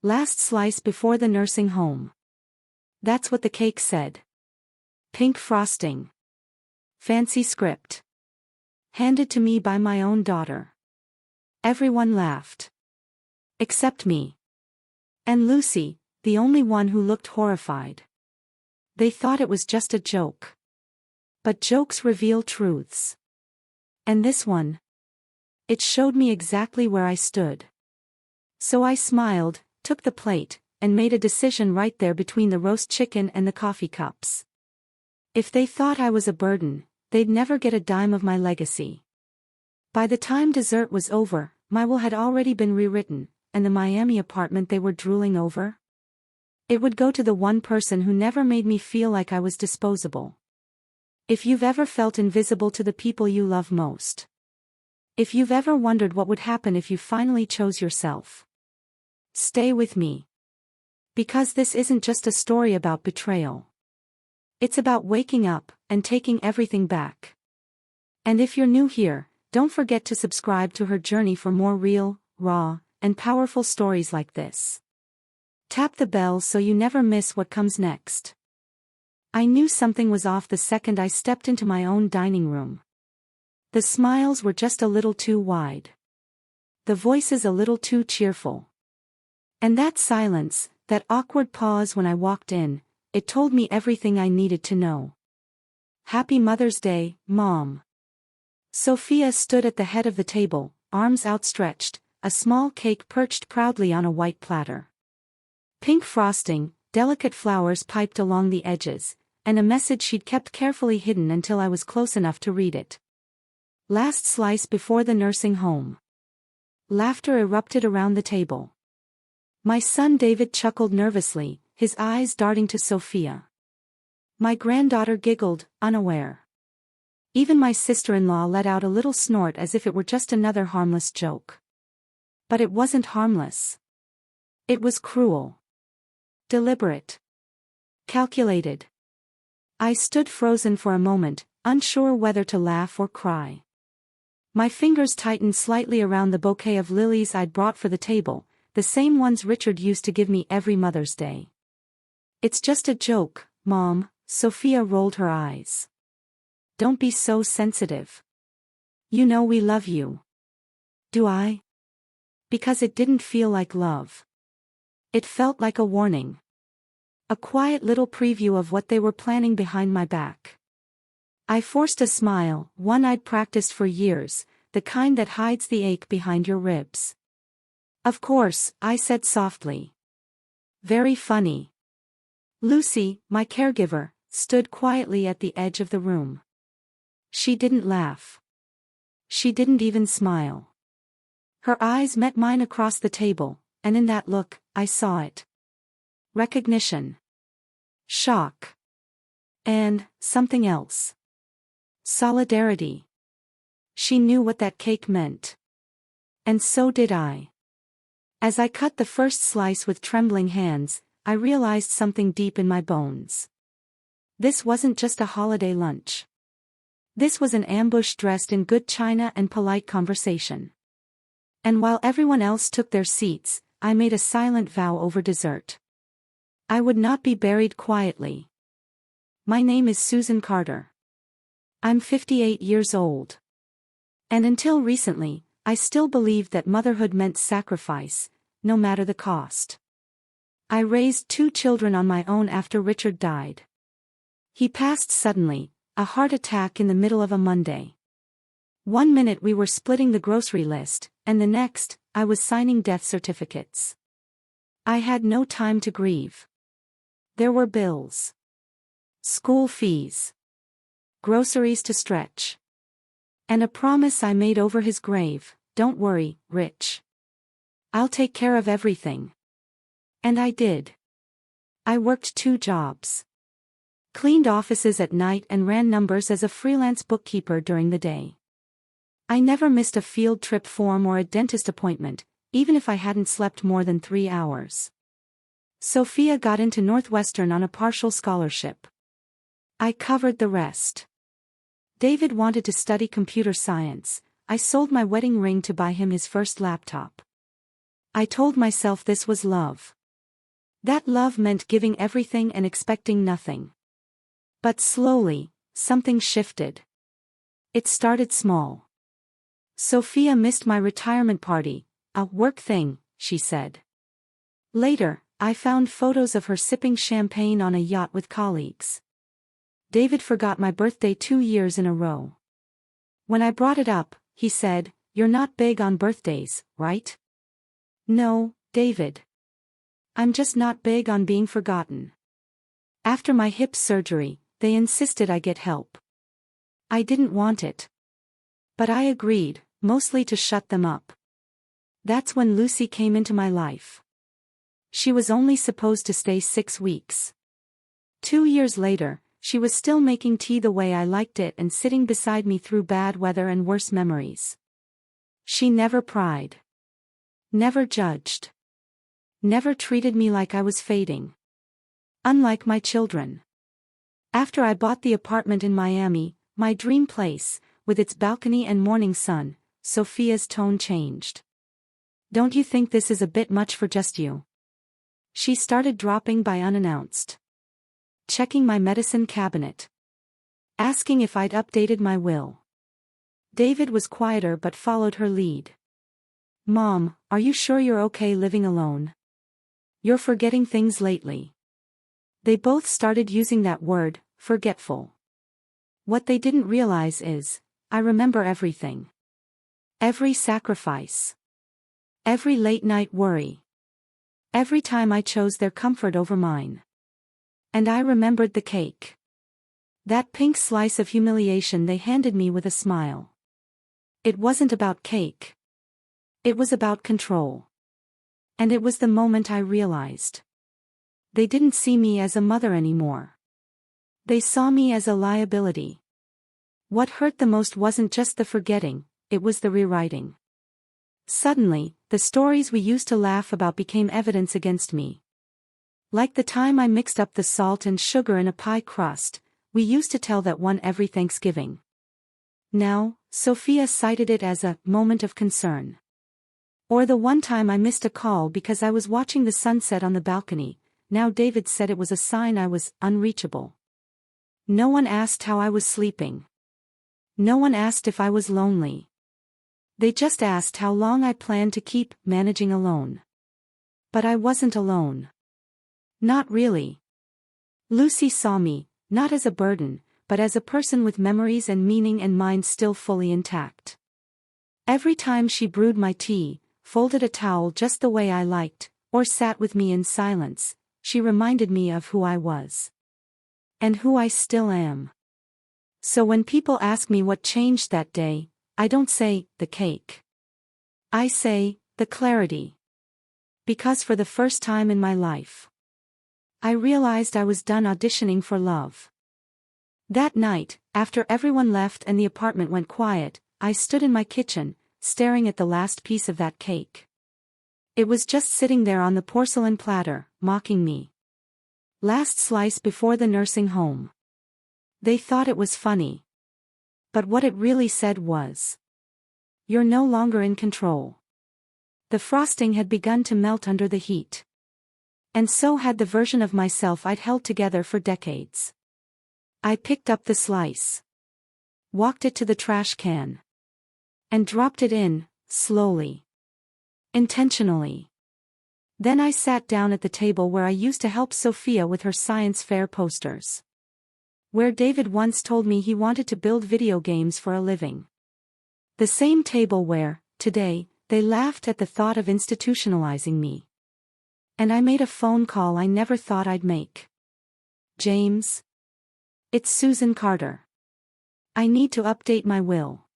Last slice before the nursing home. That's what the cake said. Pink frosting. Fancy script. Handed to me by my own daughter. Everyone laughed. Except me. And Lucy, the only one who looked horrified. They thought it was just a joke. But jokes reveal truths. And this one? It showed me exactly where I stood. So I smiled, took the plate, and made a decision right there between the roast chicken and the coffee cups. If they thought I was a burden, they'd never get a dime of my legacy. By the time dessert was over, my will had already been rewritten, and the Miami apartment they were drooling over? It would go to the one person who never made me feel like I was disposable. If you've ever felt invisible to the people you love most. If you've ever wondered what would happen if you finally chose yourself. Stay with me. Because this isn't just a story about betrayal. It's about waking up and taking everything back. And if you're new here, don't forget to subscribe to her journey for more real, raw, and powerful stories like this. Tap the bell so you never miss what comes next. I knew something was off the second I stepped into my own dining room. The smiles were just a little too wide. The voices a little too cheerful. And that silence, that awkward pause when I walked in, it told me everything I needed to know. Happy Mother's Day, Mom. Sophia stood at the head of the table, arms outstretched, a small cake perched proudly on a white platter. Pink frosting, delicate flowers piped along the edges, and a message she'd kept carefully hidden until I was close enough to read it. Last slice before the nursing home. Laughter erupted around the table. My son David chuckled nervously, his eyes darting to Sophia. My granddaughter giggled, unaware. Even my sister-in-law let out a little snort as if it were just another harmless joke. But it wasn't harmless. It was cruel. Deliberate. Calculated. I stood frozen for a moment, unsure whether to laugh or cry. My fingers tightened slightly around the bouquet of lilies I'd brought for the table, the same ones Richard used to give me every Mother's Day. It's just a joke, Mom, Sophia rolled her eyes. Don't be so sensitive. You know we love you. Do I? Because it didn't feel like love. It felt like a warning. A quiet little preview of what they were planning behind my back. I forced a smile, one I'd practiced for years, the kind that hides the ache behind your ribs. Of course, I said softly. Very funny. Lucy, my caregiver, stood quietly at the edge of the room. She didn't laugh. She didn't even smile. Her eyes met mine across the table, and in that look, I saw it. Recognition. Shock. And, something else. Solidarity. She knew what that cake meant. And so did I. As I cut the first slice with trembling hands, I realized something deep in my bones. This wasn't just a holiday lunch. This was an ambush dressed in good china and polite conversation. And while everyone else took their seats, I made a silent vow over dessert. I would not be buried quietly. My name is Susan Carter. I'm 58 years old. And until recently, I still believed that motherhood meant sacrifice, no matter the cost. I raised 2 children on my own after Richard died. He passed suddenly, a heart attack in the middle of a Monday. One minute we were splitting the grocery list, and the next, I was signing death certificates. I had no time to grieve. There were bills. School fees. Groceries to stretch. And a promise I made over his grave, don't worry, Rich. I'll take care of everything. And I did. I worked 2 jobs. Cleaned offices at night and ran numbers as a freelance bookkeeper during the day. I never missed a field trip form or a dentist appointment, even if I hadn't slept more than 3 hours. Sophia got into Northwestern on a partial scholarship. I covered the rest. David wanted to study computer science. I sold my wedding ring to buy him his first laptop. I told myself this was love. That love meant giving everything and expecting nothing. But slowly, something shifted. It started small. Sophia missed my retirement party, a work thing, she said. Later, I found photos of her sipping champagne on a yacht with colleagues. David forgot my birthday 2 years in a row. When I brought it up, he said, "You're not big on birthdays, right?" "No, David. I'm just not big on being forgotten." After my hip surgery, they insisted I get help. I didn't want it. But I agreed, mostly to shut them up. That's when Lucy came into my life. She was only supposed to stay 6 weeks. 2 years later, she was still making tea the way I liked it and sitting beside me through bad weather and worse memories. She never pried. Never judged. Never treated me like I was fading. Unlike my children. After I bought the apartment in Miami, my dream place, with its balcony and morning sun, Sophia's tone changed. "Don't you think this is a bit much for just you?" She started dropping by unannounced. Checking my medicine cabinet. Asking if I'd updated my will. David was quieter but followed her lead. "Mom, are you sure you're okay living alone? You're forgetting things lately." They both started using that word, forgetful. What they didn't realize is, I remember everything. Every sacrifice. Every late-night worry. Every time I chose their comfort over mine. And I remembered the cake. That pink slice of humiliation they handed me with a smile. It wasn't about cake. It was about control. And it was the moment I realized. They didn't see me as a mother anymore. They saw me as a liability. What hurt the most wasn't just the forgetting, it was the rewriting. Suddenly, the stories we used to laugh about became evidence against me. Like the time I mixed up the salt and sugar in a pie crust, we used to tell that one every Thanksgiving. Now, Sophia cited it as a moment of concern. Or the one time I missed a call because I was watching the sunset on the balcony. Now David said it was a sign I was unreachable. No one asked how I was sleeping. No one asked if I was lonely. They just asked how long I planned to keep managing alone. But I wasn't alone. Not really. Lucy saw me, not as a burden, but as a person with memories and meaning and mind still fully intact. Every time she brewed my tea, folded a towel just the way I liked, or sat with me in silence, she reminded me of who I was. And who I still am. So when people ask me what changed that day, I don't say, the cake. I say, the clarity. Because for the first time in my life, I realized I was done auditioning for love. That night, after everyone left and the apartment went quiet, I stood in my kitchen, staring at the last piece of that cake. It was just sitting there on the porcelain platter, mocking me. Last slice before the nursing home. They thought it was funny. But what it really said was, "You're no longer in control." The frosting had begun to melt under the heat. And so had the version of myself I'd held together for decades. I picked up the slice. Walked it to the trash can. And dropped it in, slowly. Intentionally. Then I sat down at the table where I used to help Sophia with her science fair posters. Where David once told me he wanted to build video games for a living. The same table where, today, they laughed at the thought of institutionalizing me. And I made a phone call I never thought I'd make. "James? It's Susan Carter. I need to update my will."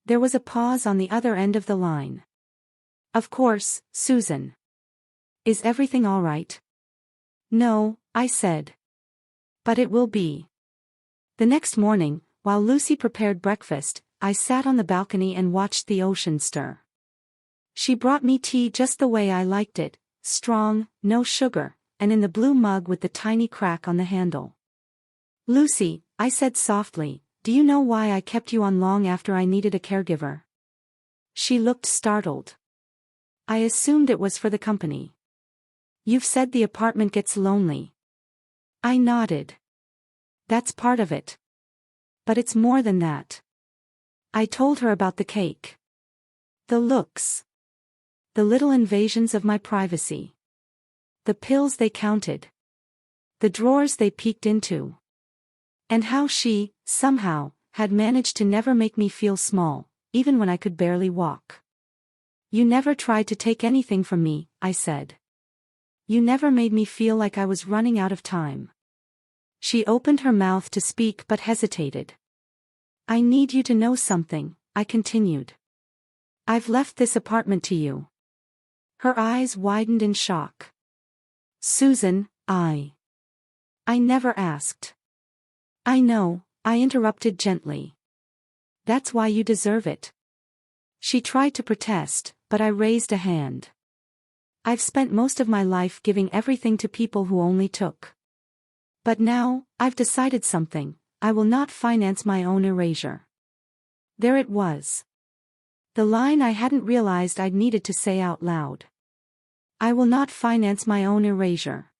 There was a pause on the other end of the line. "Of course, Susan. Is everything all right?" "No," I said. "But it will be." The next morning, while Lucy prepared breakfast, I sat on the balcony and watched the ocean stir. She brought me tea just the way I liked it, strong, no sugar, and in the blue mug with the tiny crack on the handle. "Lucy," I said softly, "do you know why I kept you on long after I needed a caregiver?" She looked startled. I assumed it was for the company. You've said the apartment gets lonely. I nodded. That's part of it. But it's more than that. I told her about the cake. The looks. The little invasions of my privacy. The pills they counted. The drawers they peeked into. And how she, somehow, had managed to never make me feel small, even when I could barely walk. You never tried to take anything from me, I said. You never made me feel like I was running out of time. She opened her mouth to speak but hesitated. I need you to know something, I continued. I've left this apartment to you. Her eyes widened in shock. Susan, I never asked. I know, I interrupted gently. That's why you deserve it. She tried to protest, but I raised a hand. I've spent most of my life giving everything to people who only took. But now, I've decided something, I will not finance my own erasure. There it was. The line I hadn't realized I'd needed to say out loud. I will not finance my own erasure.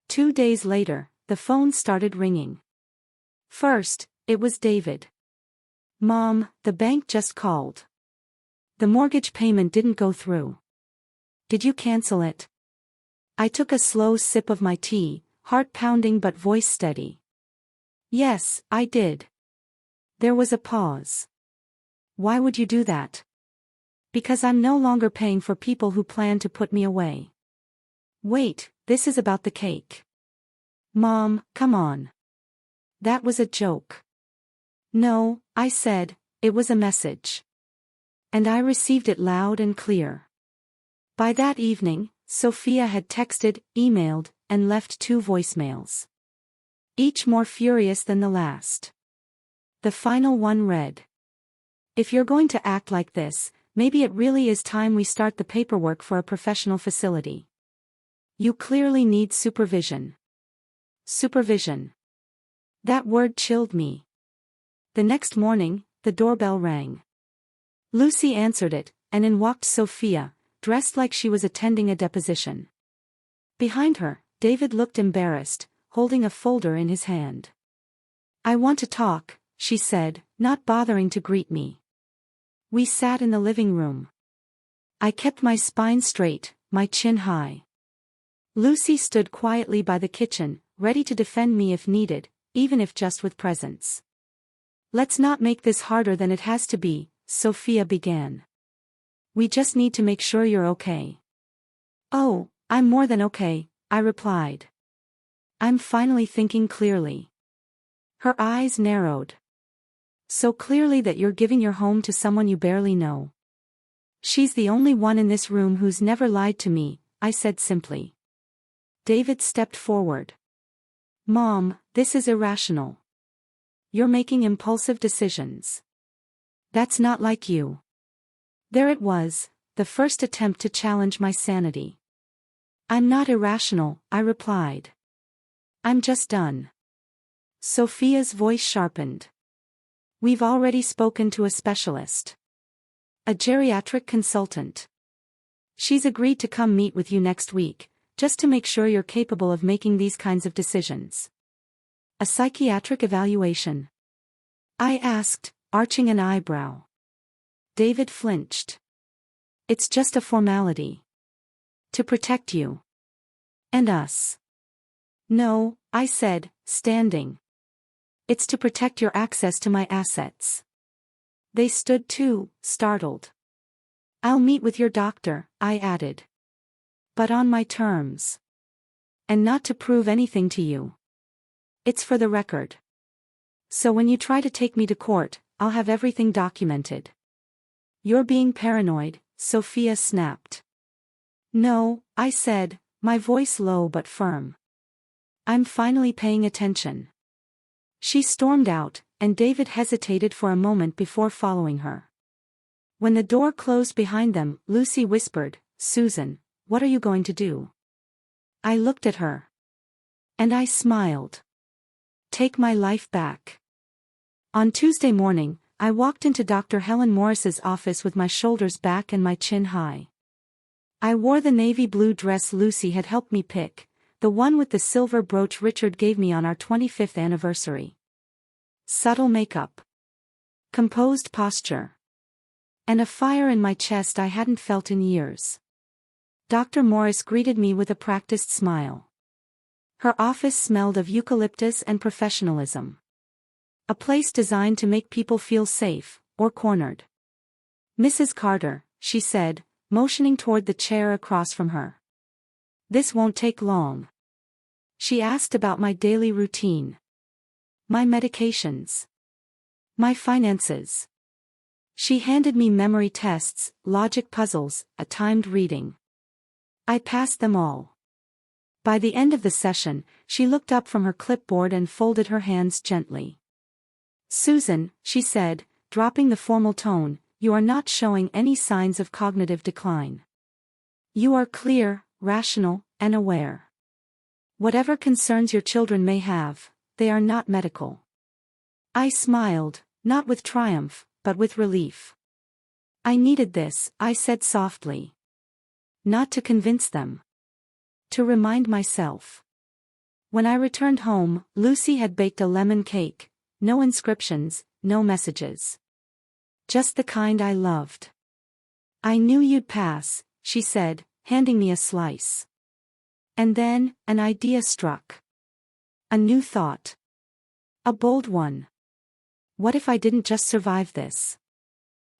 2 days later, the phone started ringing. First, it was David. Mom, the bank just called. The mortgage payment didn't go through. Did you cancel it? I took a slow sip of my tea, heart pounding but voice steady. Yes, I did. There was a pause. Why would you do that? Because I'm no longer paying for people who plan to put me away. Wait, this is about the cake. Mom, come on. That was a joke. No, I said, it was a message. And I received it loud and clear. By that evening, Sophia had texted, emailed, and left 2 voicemails. Each more furious than the last. The final one read. If you're going to act like this, maybe it really is time we start the paperwork for a professional facility. You clearly need supervision. Supervision. That word chilled me. The next morning, the doorbell rang. Lucy answered it, and in walked Sophia, dressed like she was attending a deposition. Behind her, David looked embarrassed, holding a folder in his hand. I want to talk, she said, not bothering to greet me. We sat in the living room. I kept my spine straight, my chin high. Lucy stood quietly by the kitchen, ready to defend me if needed, even if just with presence. Let's not make this harder than it has to be, Sophia began. We just need to make sure you're okay. Oh, I'm more than okay, I replied. I'm finally thinking clearly. Her eyes narrowed. So clearly that you're giving your home to someone you barely know. She's the only one in this room who's never lied to me, I said simply. David stepped forward. Mom, this is irrational. You're making impulsive decisions. That's not like you. There it was, the first attempt to challenge my sanity. I'm not irrational, I replied. I'm just done. Sophia's voice sharpened. We've already spoken to a specialist. A geriatric consultant. She's agreed to come meet with you next week, just to make sure you're capable of making these kinds of decisions. A psychiatric evaluation? I asked, arching an eyebrow. David flinched. It's just a formality. To protect you. And us. No, I said, standing. It's to protect your access to my assets. They stood too, startled. I'll meet with your doctor, I added. But on my terms. And not to prove anything to you. It's for the record. So when you try to take me to court, I'll have everything documented. You're being paranoid, Sophia snapped. No, I said, my voice low but firm. I'm finally paying attention. She stormed out, and David hesitated for a moment before following her. When the door closed behind them, Lucy whispered, Susan, what are you going to do? I looked at her. And I smiled. Take my life back. On Tuesday morning, I walked into Dr. Helen Morris's office with my shoulders back and my chin high. I wore the navy blue dress Lucy had helped me pick, the one with the silver brooch Richard gave me on our 25th anniversary. Subtle makeup. Composed posture. And a fire in my chest I hadn't felt in years. Dr. Morris greeted me with a practiced smile. Her office smelled of eucalyptus and professionalism. A place designed to make people feel safe, or cornered. "Mrs. Carter," she said, motioning toward the chair across from her. "This won't take long." She asked about my daily routine. My medications. My finances. She handed me memory tests, logic puzzles, a timed reading. I passed them all. By the end of the session, she looked up from her clipboard and folded her hands gently. "Susan," she said, dropping the formal tone, "you are not showing any signs of cognitive decline. You are clear, rational, and aware. Whatever concerns your children may have, they are not medical." I smiled, not with triumph, but with relief. "I needed this," I said softly. "Not to convince them. To remind myself." When I returned home, Lucy had baked a lemon cake. No inscriptions, no messages. Just the kind I loved. "I knew you'd pass," she said, handing me a slice. And then, an idea struck. A new thought. A bold one. What if I didn't just survive this?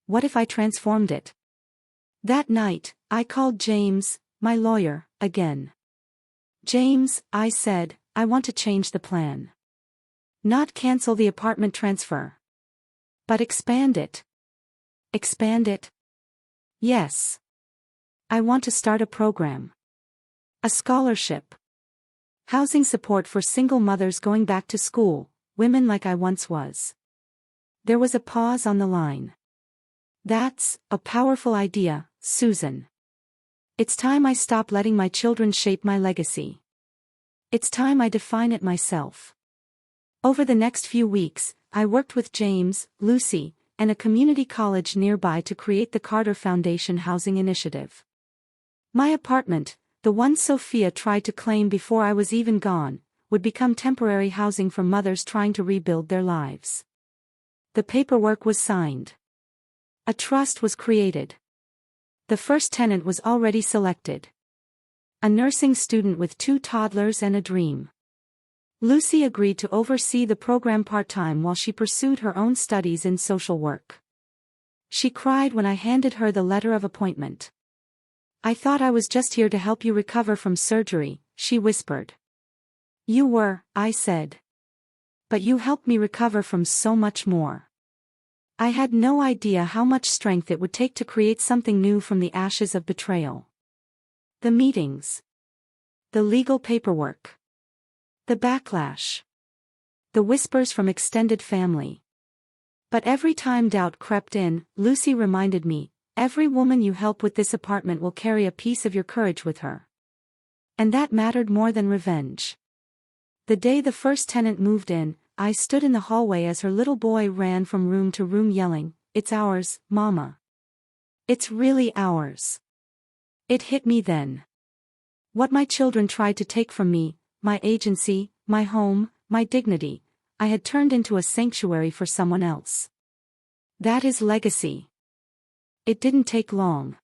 What if I transformed it? That night, I called James, my lawyer, again. "James," I said, "I want to change the plan. Not cancel the apartment transfer. But expand it." "Expand it?" "Yes. I want to start a program. A scholarship. Housing support for single mothers going back to school, women like I once was." There was a pause on the line. "That's a powerful idea, Susan. It's time I stop letting my children shape my legacy. It's time I define it myself." Over the next few weeks, I worked with James, Lucy, and a community college nearby to create the Carter Foundation Housing Initiative. My apartment, the one Sophia tried to claim before I was even gone, would become temporary housing for mothers trying to rebuild their lives. The paperwork was signed. A trust was created. The first tenant was already selected. A nursing student with 2 toddlers and a dream. Lucy agreed to oversee the program part-time while she pursued her own studies in social work. She cried when I handed her the letter of appointment. "I thought I was just here to help you recover from surgery," she whispered. "You were," I said. "But you helped me recover from so much more." I had no idea how much strength it would take to create something new from the ashes of betrayal. The meetings. The legal paperwork. The backlash. The whispers from extended family. But every time doubt crept in, Lucy reminded me, "Every woman you help with this apartment will carry a piece of your courage with her." And that mattered more than revenge. The day the first tenant moved in, I stood in the hallway as her little boy ran from room to room yelling, "It's ours, Mama. It's really ours." It hit me then. What my children tried to take from me, my agency, my home, my dignity, I had turned into a sanctuary for someone else. That is legacy. It didn't take long.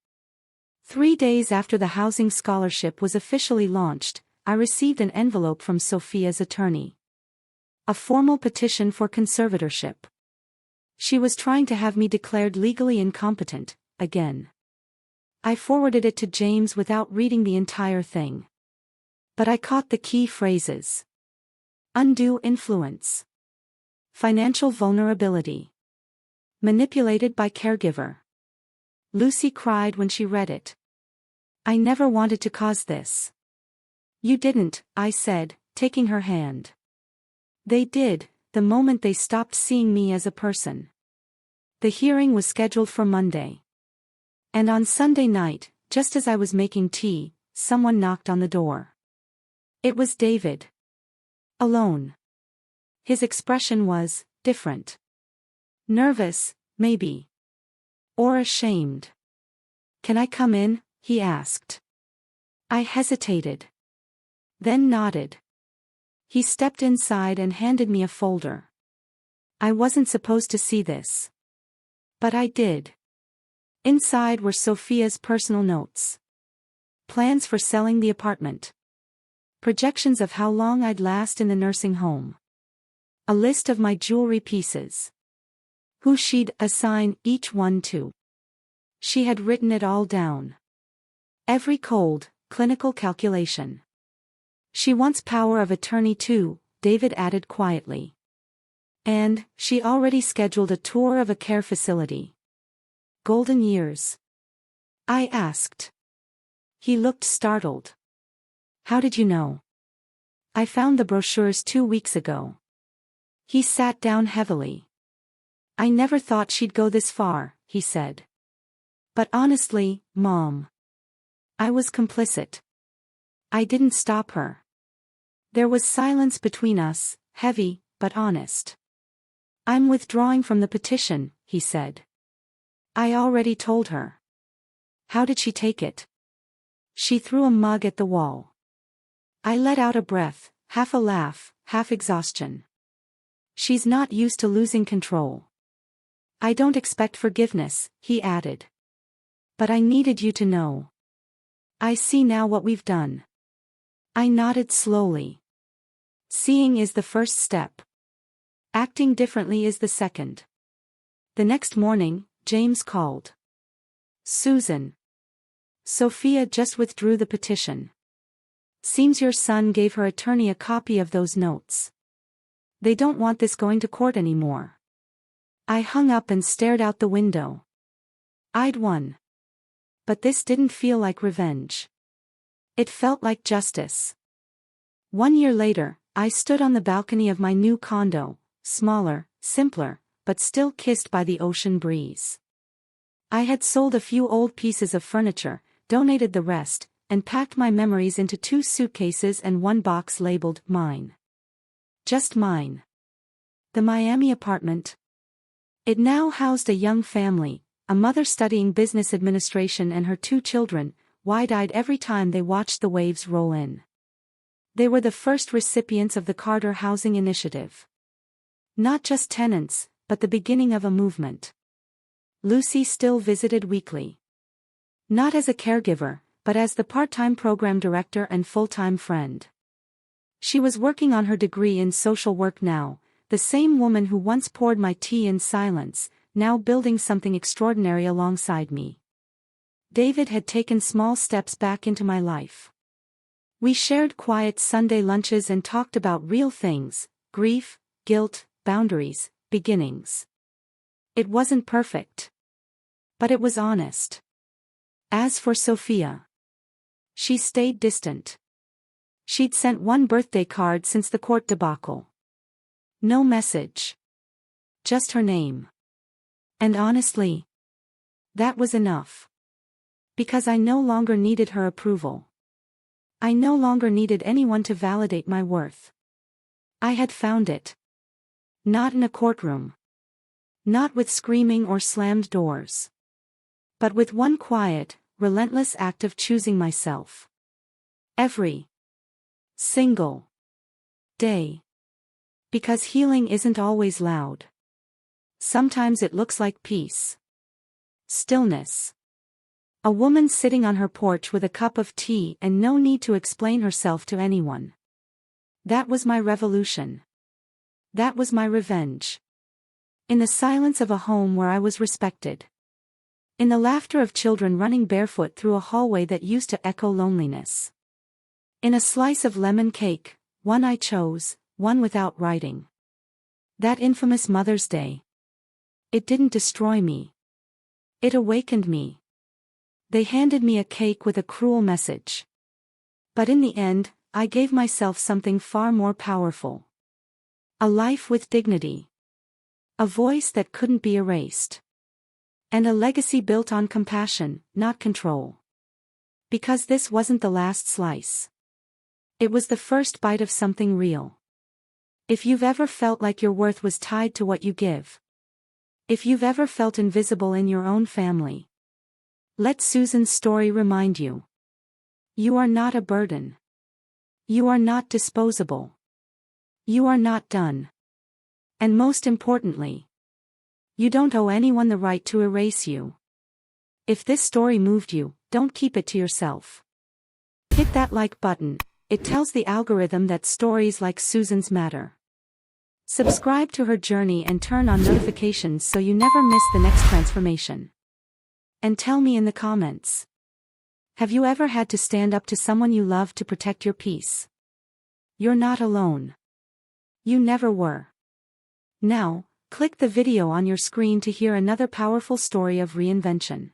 3 days after the housing scholarship was officially launched, I received an envelope from Sophia's attorney. A formal petition for conservatorship. She was trying to have me declared legally incompetent, again. I forwarded it to James without reading the entire thing. But I caught the key phrases. Undue influence. Financial vulnerability. Manipulated by caregiver. Lucy cried when she read it. "I never wanted to cause this." "You didn't," I said, taking her hand. "They did, the moment they stopped seeing me as a person." The hearing was scheduled for Monday. And on Sunday night, just as I was making tea, someone knocked on the door. It was David. Alone. His expression was different. Nervous, maybe. Or ashamed. "Can I come in?" he asked. I hesitated. Then nodded. He stepped inside and handed me a folder. I wasn't supposed to see this. But I did. Inside were Sophia's personal notes. Plans for selling the apartment. Projections of how long I'd last in the nursing home. A list of my jewelry pieces. Who she'd assign each one to. She had written it all down. Every cold, clinical calculation. She wants power of attorney too, David added quietly. And, she already scheduled a tour of a care facility. Golden years? I asked. He looked startled. How did you know? I found the brochures 2 weeks ago. He sat down heavily. I never thought she'd go this far, he said. But honestly, Mom. I was complicit. I didn't stop her. There was silence between us, heavy, but honest. I'm withdrawing from the petition, he said. I already told her. How did she take it? She threw a mug at the wall. I let out a breath, half a laugh, half exhaustion. She's not used to losing control. I don't expect forgiveness, he added. But I needed you to know. I see now what we've done. I nodded slowly. Seeing is the first step. Acting differently is the second. The next morning, James called. Susan. Sophia just withdrew the petition. Seems your son gave her attorney a copy of those notes. They don't want this going to court anymore. I hung up and stared out the window. I'd won. But this didn't feel like revenge. It felt like justice. 1 year later, I stood on the balcony of my new condo, smaller, simpler, but still kissed by the ocean breeze. I had sold a few old pieces of furniture, donated the rest, and packed my memories into 2 suitcases and 1 box labeled mine. Just mine. The Miami apartment. It now housed a young family, a mother studying business administration and her 2 children, wide-eyed every time they watched the waves roll in. They were the first recipients of the Carter Housing Initiative. Not just tenants, but the beginning of a movement. Lucy still visited weekly. Not as a caregiver, but as the part-time program director and full-time friend. She was working on her degree in social work now, the same woman who once poured my tea in silence, now building something extraordinary alongside me. David had taken small steps back into my life. We shared quiet Sunday lunches and talked about real things, grief, guilt, boundaries, beginnings. It wasn't perfect. But it was honest. As for Sophia, she stayed distant. She'd sent 1 birthday card since the court debacle. No message. Just her name. And honestly, that was enough. Because I no longer needed her approval. I no longer needed anyone to validate my worth. I had found it. Not in a courtroom. Not with screaming or slammed doors. But with one quiet, relentless act of choosing myself. Every single day. Because healing isn't always loud. Sometimes it looks like peace. Stillness. A woman sitting on her porch with a cup of tea and no need to explain herself to anyone. That was my revolution. That was my revenge. In the silence of a home where I was respected. In the laughter of children running barefoot through a hallway that used to echo loneliness. In a slice of lemon cake, one I chose, one without writing. That infamous Mother's Day. It didn't destroy me. It awakened me. They handed me a cake with a cruel message. But in the end, I gave myself something far more powerful. A life with dignity. A voice that couldn't be erased. And a legacy built on compassion, not control. Because this wasn't the last slice. It was the first bite of something real. If you've ever felt like your worth was tied to what you give. If you've ever felt invisible in your own family. Let Susan's story remind you. You are not a burden. You are not disposable. You are not done. And most importantly, you don't owe anyone the right to erase you. If this story moved you, don't keep it to yourself. Hit that like button, it tells the algorithm that stories like Susan's matter. Subscribe to her journey and turn on notifications so you never miss the next transformation. And tell me in the comments. Have you ever had to stand up to someone you love to protect your peace? You're not alone. You never were. Now, click the video on your screen to hear another powerful story of reinvention.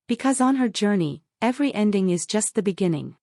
Because on her journey, every ending is just the beginning.